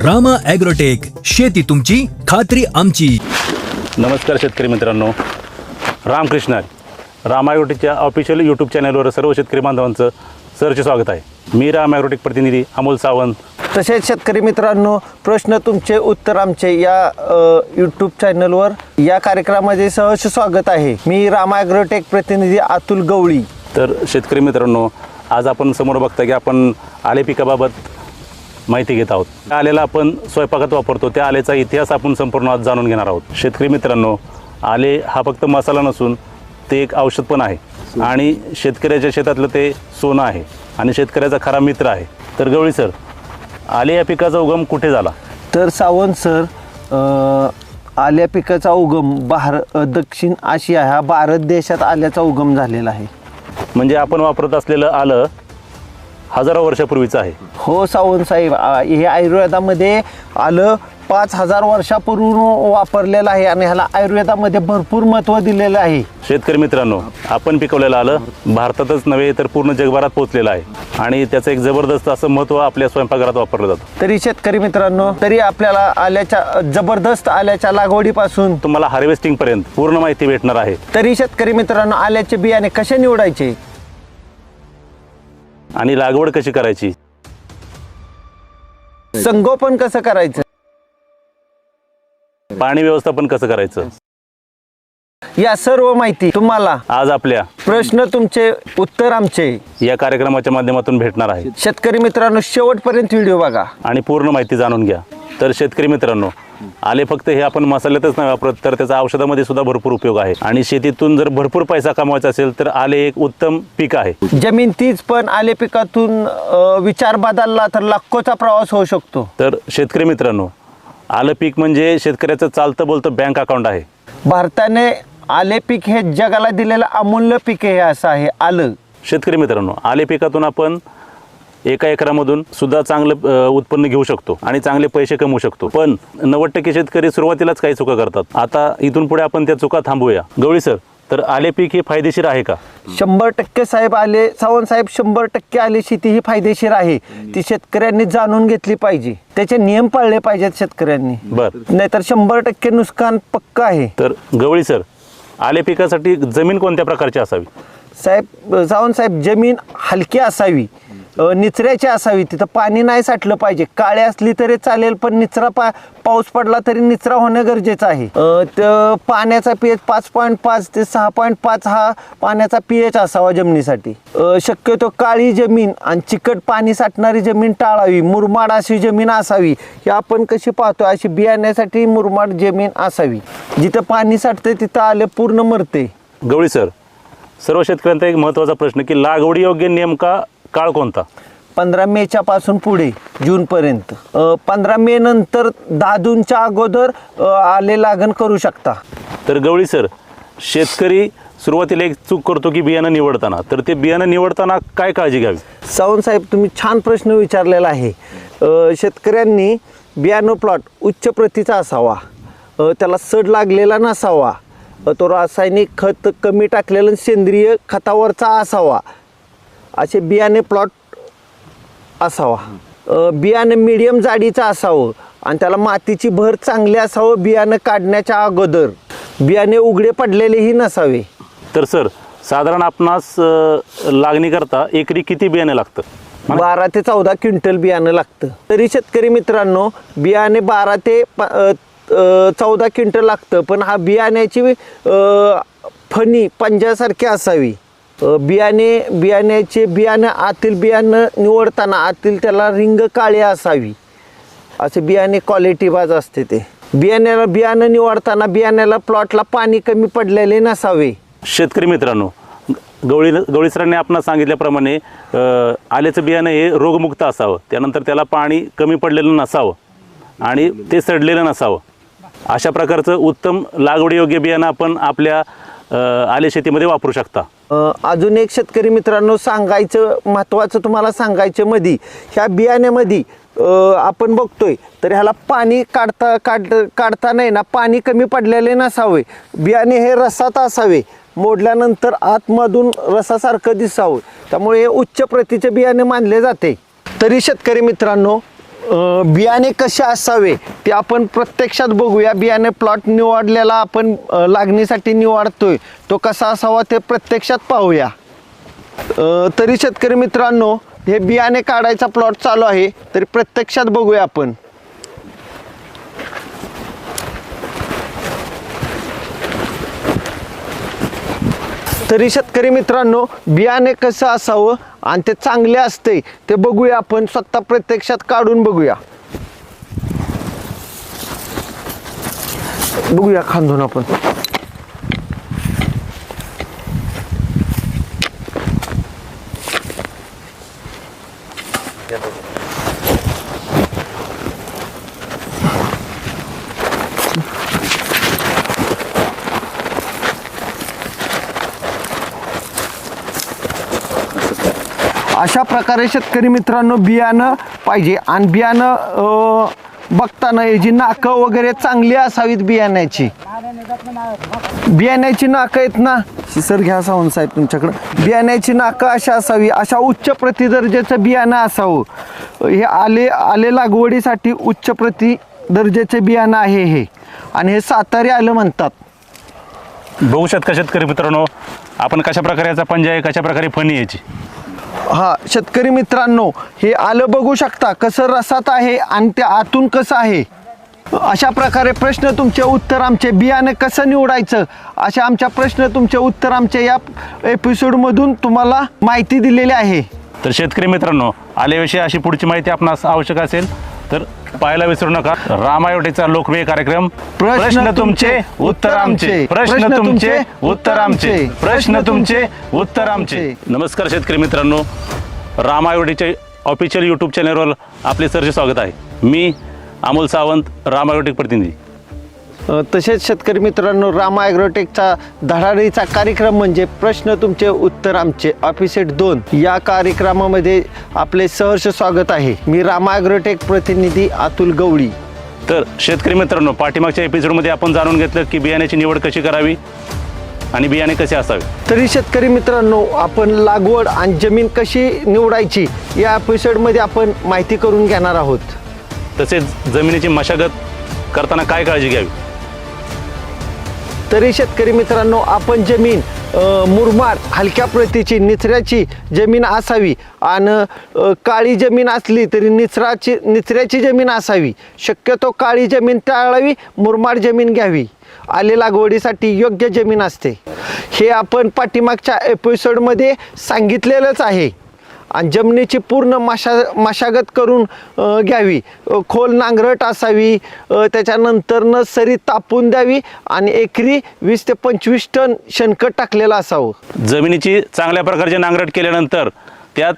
Rama agrotech, शेती तुमची खात्री आमची. नमस्कार शेतकरी मित्रांनो, रामकृष्ण हरी. रामा ॲग्रोटेकच्या ऑफिशियल यूट्यूब चॅनलवर सर्व शेतकरी बांधवांचं सहर्ष स्वागत आहे. मी रामा ॲग्रोटेक प्रतिनिधी अमोल सावंत. तसेच शेतकरी मित्रांनो, प्रश्न तुमचे उत्तर आमचे या यूट्यूब चॅनलवर या कार्यक्रमामध्ये सहर्ष स्वागत आहे. मी रामा ॲग्रोटेक प्रतिनिधी अतुल गवळी. तर शेतकरी मित्रांनो, आज आपण समोर बघता की आपण आले पिकाबाबत माहिती घेत आहोत. त्या आलेला आपण स्वयंपाकात वापरतो, त्या आलेचा इतिहास आपण संपूर्ण आज जाणून घेणार आहोत. शेतकरी मित्रांनो, आले हा फक्त मसाला नसून ते एक औषध पण आहे आणि शेतकऱ्याच्या शेतातलं ते सोनं आहे आणि शेतकऱ्याचा खरा मित्र आहे. तर गवळी सर, आले या पिकाचा उगम कुठे झाला? तर सावंत सर, आल्या पिकाचा उगम दक्षिण आशिया ह्या भारत देशात आल्याचा उगम झालेला आहे. म्हणजे आपण वापरत असलेलं आलं हजारो वर्षापूर्वीचं आहे. हो सावंत साहेब, हे आयुर्वेदामध्ये आलं 5000 वर्षापूर्वी वापरलेलं आहे आणि ह्याला आयुर्वेदामध्ये भरपूर महत्त्व दिलेलं आहे. शेतकरी मित्रांनो, आपण पिकवलेलं आलं भारतातच नव्हे तर पूर्ण जगभरात पोहोचलेलं आहे आणि त्याचं एक जबरदस्त असं महत्त्व आपल्या स्वयंपाकघरात वापरलं जातं. तरी शेतकरी मित्रांनो, तरी आपल्याला जबरदस्त आल्याच्या लागवडीपासून तुम्हाला हार्वेस्टिंगपर्यंत पूर्ण माहिती भेटणार आहे. तरी शेतकरी मित्रांनो, आल्याचे बियाणे कसे निवडायचे आणि लागवड कशी करायची, संगोपन कसं करायचं, पाणी व्यवस्थापन कसं करायचं, या सर्व माहिती तुम्हाला आज आपल्या प्रश्न तुमचे उत्तर आमचे या कार्यक्रमाच्या माध्यमातून भेटणार आहे. शेतकरी मित्रांनो, शेवटपर्यंत व्हिडिओ बघा आणि पूर्ण माहिती जाणून घ्या. तर शेतकरी मित्रांनो, आले फक्त हे आपण मसाल्यातच नाही वापरत, तर त्याचा औषधामध्ये सुद्धा भरपूर उपयोग आहे आणि शेतीतून जर भरपूर पैसा कमवायचा असेल तर आले एक उत्तम पीक आहे. जमीन तीच, पण आले पिकातून विचार बदलला तर लाखोचा प्रवास होऊ शकतो. तर शेतकरी मित्रांनो, आलं पीक म्हणजे शेतकऱ्याचं चालतं बोलतं बँक अकाउंट आहे. भारताने आले पीक हे जगाला दिलेलं अमूल्य पीक हे असं आहे आलं. शेतकरी मित्रांनो, आले पिकातून आपण एका एकरामधून सुद्धा चांगलं उत्पन्न घेऊ शकतो आणि चांगले पैसे कमवू शकतो. पण 90% शेतकरी सुरुवातीलाच काही चुका करतात. आता इथून पुढे आपण त्या चुका थांबवूया. गवळी सर, तर आले पीक हे फायदेशीर आहे का? 100% साहेब, आले सावंत साहेब, 100% आले शेती ही फायदेशीर आहे. ती शेतकऱ्यांनी जाणून घेतली पाहिजे, त्याचे नियम पाळले पाहिजेत शेतकऱ्यांनी. नाहीतर 100% नुकसान पक्का आहे. तर गवळी सर, आले पिकासाठी जमीन कोणत्या प्रकारची असावी? सावंत साहेब, जमीन हलकी असावी, निचऱ्याची असावी, तिथं पाणी नाही साठलं पाहिजे. काळी असली तरी चालेल, पण निचरा पाऊस पडला तरी निचरा होणं गरजेचं आहे. पाण्याचा पीएच 5.5 ते 6.5 हा पाण्याचा पीएच असावा जमिनीसाठी. शक्यतो काळी जमीन आणि चिकट पाणी साठणारी जमीन टाळावी. मुरमाड अशी जमीन असावी. ही आपण कशी पाहतो, अशी बियाण्यासाठी मुरमाड जमीन असावी. जिथं पाणी साठते तिथं आले पूर्ण मरते. गवळी सर, सर्व शेतकऱ्यांचा एक महत्त्वाचा प्रश्न की लागवडी योग्य नेमका काळ कोणता? 15 मेच्या पासून पुढे जूनपर्यंत. 15 मे नंतर 10 जूनच्या अगोदर आले लागण करू शकता. तर गवळी सर, शेतकरी सुरुवातीला एक चूक करतो की बियाणं निवडताना, तर ते बियाणं निवडताना काय काळजी घ्यावी? सावंत साहेब, तुम्ही छान प्रश्न विचारलेला आहे. शेतकऱ्यांनी बियाणं प्लॉट उच्च प्रतीचा असावा, त्याला सड लागलेला नसावा, तो रासायनिक खत कमी टाकलेलं सेंद्रिय खतावरचा असावा, असे बियाणे प्लॉट असावा. बियाणे मीडियम जाडीचं असावं आणि त्याला मातीची भर चांगली असावं. बियाणं काढण्याच्या अगोदर बियाणे उघडे पडलेलेही नसावे. तर सर, साधारण आपणास लागणी करता एकरी किती बियाणे लागतं? 12 ते 14 क्विंटल बियाणं लागतं. तरी शेतकरी मित्रांनो, बियाणे 12 ते 14 क्विंटल लागतं, पण हा बियाण्याची फणी पंजासारखी असावी. बियाणं आतील बियाणं निवडताना आतील त्याला रिंग काळी असावी. असे बियाणे क्वालिटी बाज असते. ते बियाणं निवडताना बियाण्याला प्लॉटला पाणी कमी पडलेले नसावे. शेतकरी मित्रांनो, गवळी सरांनी आपणास सांगितल्याप्रमाणे आल्याचं बियाणं हे रोगमुक्त असावं, त्यानंतर त्याला पाणी कमी पडलेलं नसावं आणि ते सडलेलं नसावं. अशा प्रकारचं उत्तम लागवडीयोग्य बियाणं आपण आपल्या आले शेतीमध्ये वापरू शकता. अजून एक शेतकरी मित्रांनो, महत्त्वाचं तुम्हाला सांगायचं मध्ये, ह्या बियाण्यामध्ये आपण बघतोय तर ह्याला पाणी काढता नाही ना, पाणी कमी पडलेले नसावे. बियाणे हे रसात असावे, मोडल्यानंतर आतमधून रसासारखं दिसावं. त्यामुळे हे उच्च प्रतीचे बियाणे मानले जाते. तरी शेतकरी मित्रांनो, बियाणे कसे असावे ते आपण प्रत्यक्षात बघूया. बियाणे प्लॉट निवडलेला आपण लागणीसाठी निवडतोय तो कसा असावा ते प्रत्यक्षात पाहूया. तरी शेतकरी मित्रांनो, हे बियाणे काढायचा प्लॉट चालू आहे, तरी प्रत्यक्षात बघूया आपण. तरी शेतकरी मित्रांनो, बियाणे कसं असावं आणि ते चांगले असते ते बघूया आपण, स्वतः प्रत्यक्षात काढून बघूया. बघूया खांदून आपण. अशा प्रकारे शेतकरी मित्रांनो बियाणं पाहिजे. आणि बियाणं बघताना याची नाकं वगैरे चांगली असावीत. बियाण्याची नाकं आहेत ना, सर घ्या सावंत साहेब तुमच्याकडं. बियाण्याची नाकं अशा असावी, अशा उच्च प्रति दर्जाचं बियाणं असावं. हे आले लागवडीसाठी उच्च प्रति दर्जाचे बियाणं आहे हे, आणि हे सातारी आलं म्हणतात. बघू शकता शेतकरी मित्रांनो, आपण कशा प्रकारे याचा पंजा आहे, कशा प्रकारे फणी याची. हा शेतकरी मित्रांनो, हे आलं बघू शकता कसं रसात आहे आणि ते आतून कसं आहे. अशा प्रकारे प्रश्न तुमचे उत्तर आमचे, बियाणे कसं निवडायचं अशा आमच्या प्रश्न तुमचे उत्तर आमच्या या एपिसोडमधून तुम्हाला माहिती दिलेली आहे. तर शेतकरी मित्रांनो, आल्याविषयी अशी पुढची माहिती आपणास आवश्यक असेल तर पाहायला विसरू नका राम आयोटेचा लोकप्रिय कार्यक्रम प्रश्न तुमचे उत्तर आमचे, प्रश्न तुमचे उत्तर आमचे, प्रश्न तुमचे उत्तर आमचे. नमस्कार शेतकरी मित्रांनो, राम आयोटेच्या ऑफिशियल यूट्यूब चॅनलवर आपले सरचे स्वागत आहे. मी अमोल सावंत, राम आयोटेक प्रतिनिधी. तसेच शेतकरी मित्रांनो, राम ॲग्रोटेकचा धडाडीचा कार्यक्रम म्हणजे प्रश्न तुमचे उत्तर आमचे एपिसोड 2 या कार्यक्रमामध्ये आपले सहर्ष स्वागत आहे. मी राम ॲग्रोटेक प्रतिनिधी अतुल गवळी. तर शेतकरी मित्रांनो, पाठीमागच्या एपिसोडमध्ये आपण जाणून घेतलं की बियाण्याची निवड कशी करावी आणि बियाणे कसे असावे. तरी शेतकरी मित्रांनो, आपण लागवड आणि जमीन कशी निवडायची या एपिसोडमध्ये आपण माहिती करून घेणार आहोत. तसेच जमिनीची मशागत करताना काय काळजी घ्यावी. तरी शेतकरी मित्रांनो, आपण जमीन मुरमाड हलक्या प्रतीची निचऱ्याची जमीन असावी आणि काळी जमीन असली तरी निचऱ्याची जमीन असावी. शक्यतो काळी जमीन टाळावी, मुरमाड जमीन घ्यावी. आले लागवडीसाठी योग्य जमीन असते हे आपण पाठीमागच्या एपिसोडमध्ये सांगितलेलंच आहे. आणि जमिनीची पूर्ण मशागत करून घ्यावी. खोल नांगरट असावी, त्याच्यानंतरनं सरी तापून द्यावी आणि एकरी 20 ते 25 टन शेणखत टाकलेलं असावं. जमिनीची चांगल्या प्रकारचे नांगरट केल्यानंतर त्यात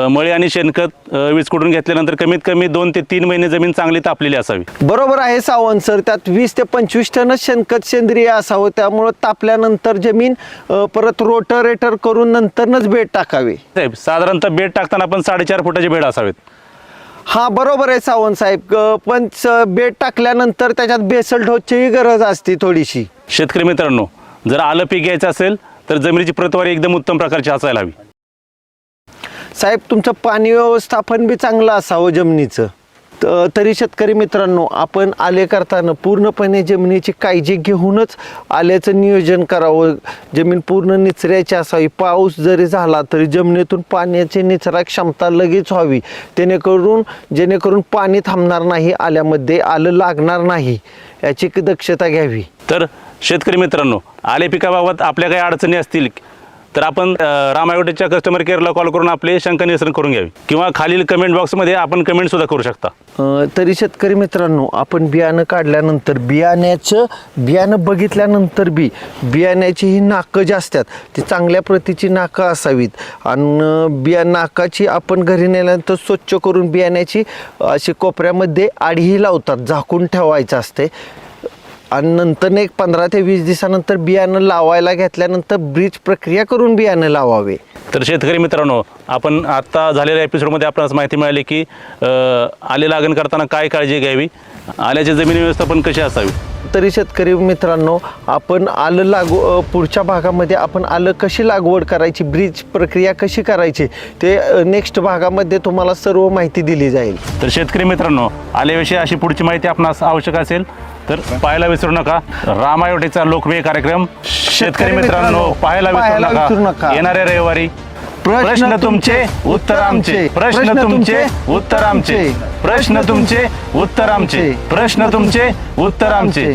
मळी आणि शेणखत विस्कुटून घेतल्यानंतर कमीत कमी 2 ते 3 महिने जमीन चांगली तापलेली असावी. बरोबर आहे सावंत सर, त्यात 20 ते 25 टनच शेणखत सेंद्रिय असावं. त्यामुळं तापल्यानंतर जमीन परत रोटरेटर करून नंतरच बेड टाकावे. साहेब, साधारणतः बेड टाकताना आपण 4.5 फुटाचे बेड असावेत. हा बरोबर आहे सावंत साहेब, पण बेड टाकल्यानंतर त्याच्यात बेसल डोसचीही गरज असते थोडीशी. शेतकरी मित्रांनो, जर आलं पीक घ्यायचं असेल तर जमिनीची प्रतवारी एकदम उत्तम प्रकारची असायला हवी. साहेब, तुमचं पाणी व्यवस्थापन बी चांगलं असावं जमिनीचं. तरी शेतकरी मित्रांनो, आपण आले करताना पूर्णपणे जमिनीची काळजी घेऊनच आल्याचं नियोजन करावं. जमीन पूर्ण निचऱ्याची असावी. पाऊस जरी झाला तरी जमिनीतून पाण्याची निचरा क्षमता लगेच व्हावी, जेणेकरून पाणी थांबणार नाही, आल्यामध्ये आलं लागणार नाही याची दक्षता घ्यावी. तर शेतकरी मित्रांनो, आले पिकाबाबत आपल्या काही अडचणी असतील तर आपण राम ॲग्रोटेकच्या कस्टमर केअरला कॉल करून आपले शंका निरसन करून घ्यावी किंवा खालील कमेंट बॉक्समध्ये आपण कमेंट सुद्धा करू शकता. तरी शेतकरी मित्रांनो, आपण बियाणं काढल्यानंतर बियाणं बघितल्यानंतर बियाण्याची ही नाकं जी असतात ती चांगल्या प्रतीची नाकं असावीत. आणि नाकाची आपण घरी नेल्यानंतर स्वच्छ करून बियाण्याची अशी कोपऱ्यामध्ये आडही लावतात, झाकून ठेवायचं असते. आणि नंतर एक 15 ते 20 दिवसानंतर बियाणं लावायला घेतल्यानंतर ब्रीज प्रक्रिया करून बियाणं लावावे. तर शेतकरी मित्रांनो, आपण आत्ता झालेल्या एपिसोडमध्ये आपणास माहिती मिळाली की आले लागण करताना काय काळजी घ्यावी, आल्याची जमीन व्यवस्थापन कशी असावी. तरी शेतकरी मित्रांनो, आपण आलं पुढच्या भागामध्ये आपण आलं कशी लागवड करायची, ब्रीज प्रक्रिया कशी करायची ते नेक्स्ट भागामध्ये तुम्हाला सर्व माहिती दिली जाईल. तर शेतकरी मित्रांनो, आल्याविषयी अशी पुढची माहिती आपणास आवश्यक असेल तर पाहायला विसरू नका रामायोटेचा लोकप्रिय कार्यक्रम. शेतकरी मित्रांनो, पाहायला विसरू नका. येणाऱ्या रविवारी प्रश्न तुमचे उत्तर आमचे, प्रश्न तुमचे उत्तर आमचे, प्रश्न तुमचे उत्तर आमचे, प्रश्न तुमचे उत्तर आमचे.